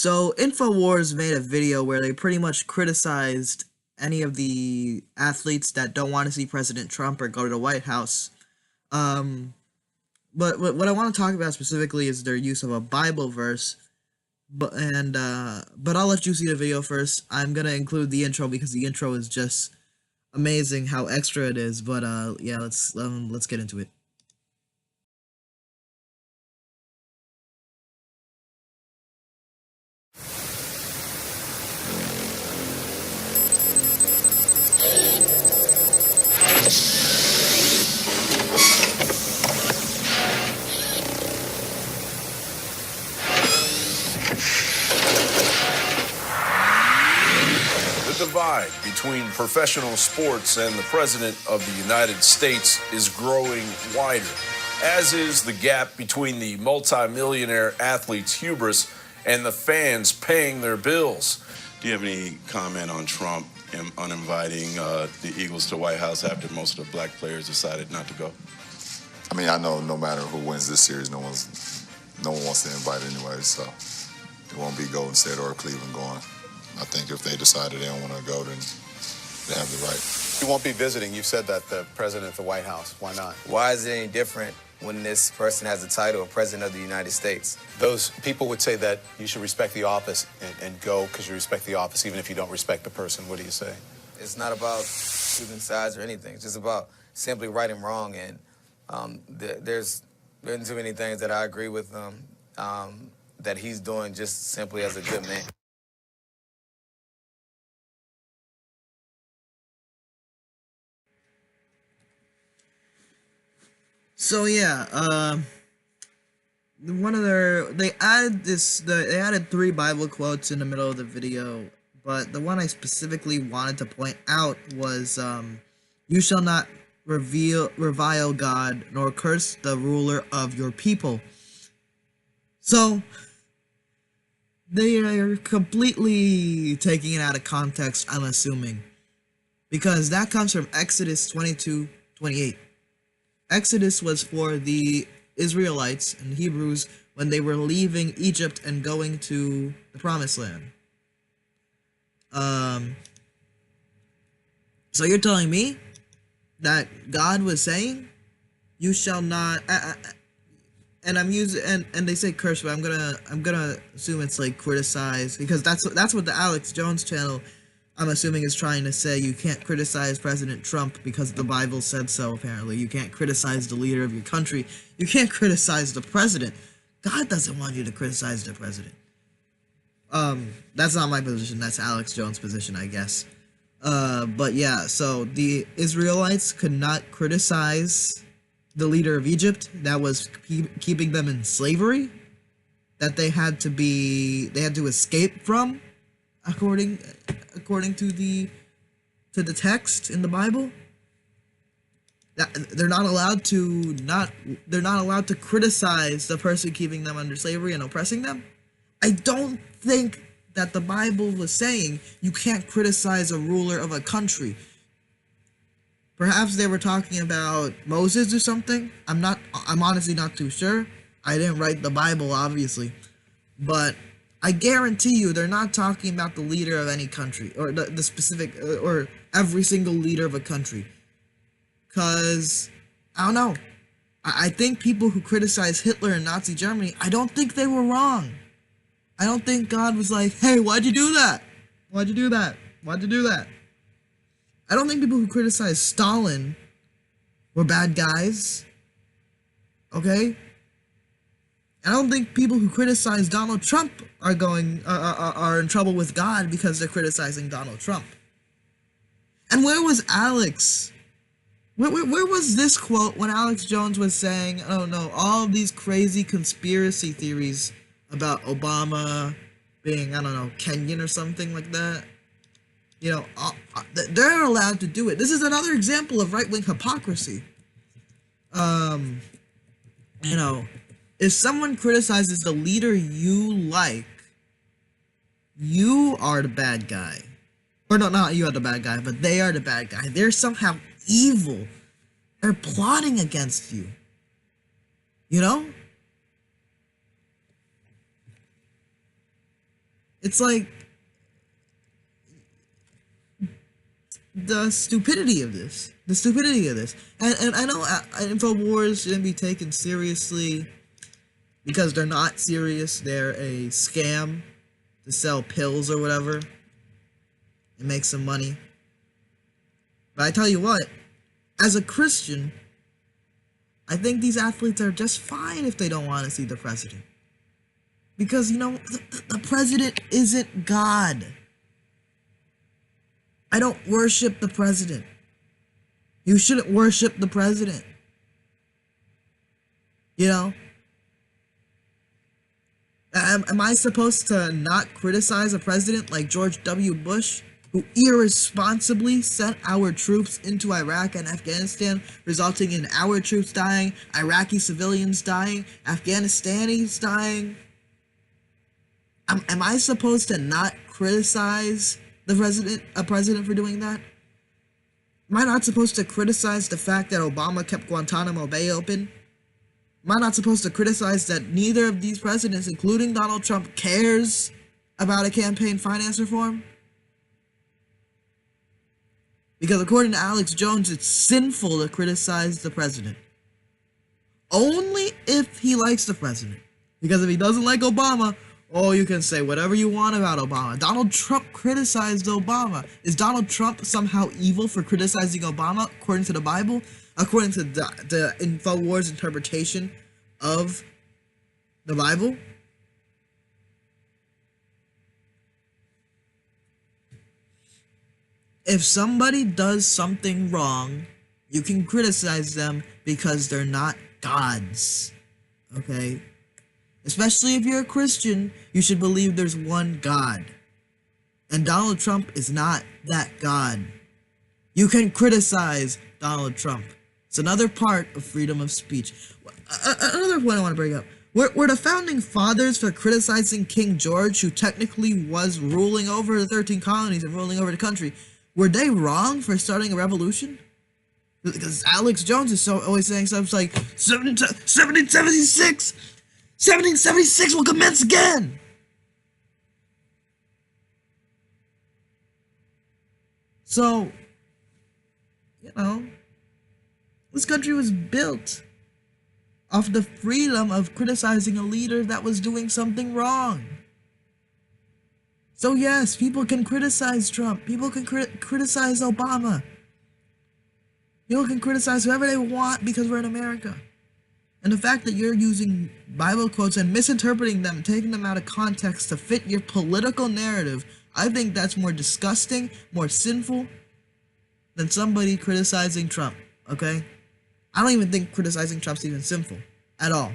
So Infowars made a video where they pretty much criticized any of the athletes that don't want to see President Trump or go to the White House. Um, but what I want to talk about specifically is their use of a Bible verse. But I'll let you see the video first. I'm gonna include the intro because the intro is just amazing how extra it is. But yeah, let's get into it. The divide between professional sports and the President of the United States is growing wider, as is the gap between the multimillionaire athlete's hubris and the fans paying their bills. Do you have any comment on Trump uninviting the Eagles to the White House after most of the black players decided not to go? I mean, I know no matter who wins this series, no one wants to invite anyway, so it won't be Golden State or Cleveland going. I think if they decided they don't want to go, then they have the right. You won't be visiting. You've said that the president of the White House. Why not? Why is it any different when this person has the title of President of the United States? Those people would say that you should respect the office and go because you respect the office, even if you don't respect the person. What do you say? It's not about choosing sides or anything. It's just about simply right and wrong. And there's been too many things that I agree with that he's doing just simply as a good man. So yeah, they added 3 Bible quotes in the middle of the video, but the one I specifically wanted to point out was, "You shall not revile God, nor curse the ruler of your people." So they are completely taking it out of context, I'm assuming, because that comes from Exodus 22:28. Exodus was for the Israelites and Hebrews when they were leaving Egypt and going to the Promised Land. So you're telling me that God was saying, "You shall not," and I'm using and they say curse, but I'm gonna assume it's like criticize, because that's what the Alex Jones channel, I'm assuming, is trying to say. You can't criticize President Trump because the Bible said so, apparently. You can't criticize the leader of your country. You can't criticize the president. God doesn't want you to criticize the president. That's not my position. That's Alex Jones' position, I guess. But yeah, so the Israelites could not criticize the leader of Egypt that was keeping them in slavery, that they had to escape from, according to the text in the Bible. That they're not allowed to criticize the person keeping them under slavery and oppressing them. I don't think that the Bible was saying you can't criticize a ruler of a country. Perhaps they were talking about Moses or something. I'm honestly not too sure. I didn't write the Bible, obviously, but I guarantee you they're not talking about the leader of any country, or the specific, or every single leader of a country. Because, I don't know, I think people who criticize Hitler and Nazi Germany, I don't think they were wrong. I don't think God was like, "Hey, why'd you do that? Why'd you do that? Why'd you do that?" I don't think people who criticize Stalin were bad guys. Okay? I don't think people who criticize Donald Trump are in trouble with God because they're criticizing Donald Trump. And where was Alex? Where was this quote when Alex Jones was saying, "Oh no, all of these crazy conspiracy theories about Obama being, I don't know, Kenyan or something like that"? You know, they're allowed to do it. This is another example of right-wing hypocrisy. You know, if someone criticizes the leader you like, you are the bad guy. Or no, not you are the bad guy, but they are the bad guy. They're somehow evil. They're plotting against you. You know? It's like the stupidity of this. And I know Infowars shouldn't be taken seriously because they're not serious. They're a scam to sell pills or whatever and make some money. But I tell you what, as a Christian, I think these athletes are just fine if they don't want to see the president. Because, you know, the president isn't God. I don't worship the president. You shouldn't worship the president. You know? Am I supposed to not criticize a president like George W. Bush, who irresponsibly sent our troops into Iraq and Afghanistan, resulting in our troops dying, Iraqi civilians dying, Afghanistanis dying? Am I supposed to not criticize a president for doing that? Am I not supposed to criticize the fact that Obama kept Guantanamo Bay open? Am I not supposed to criticize that neither of these presidents, including Donald Trump, cares about a campaign finance reform? Because according to Alex Jones, it's sinful to criticize the president. Only if he likes the president. Because if he doesn't like Obama, oh, you can say whatever you want about Obama. Donald Trump criticized Obama. Is Donald Trump somehow evil for criticizing Obama, according to the Bible? According to the Infowars interpretation of the Bible? If somebody does something wrong, you can criticize them because they're not gods. Okay? Especially if you're a Christian, you should believe there's one God. And Donald Trump is not that God. You can criticize Donald Trump. It's another part of freedom of speech. Another point I want to bring up. Were the founding fathers for criticizing King George, who technically was ruling over the 13 colonies and ruling over the country, were they wrong for starting a revolution? Because Alex Jones is always saying stuff like 1776 will commence again. So, you know, this country was built off the freedom of criticizing a leader that was doing something wrong. So yes, people can criticize Trump. People can criticize Obama. People can criticize whoever they want because we're in America. And the fact that you're using Bible quotes and misinterpreting them, taking them out of context to fit your political narrative, I think that's more disgusting, more sinful than somebody criticizing Trump, okay? I don't even think criticizing Trump's even sinful at all.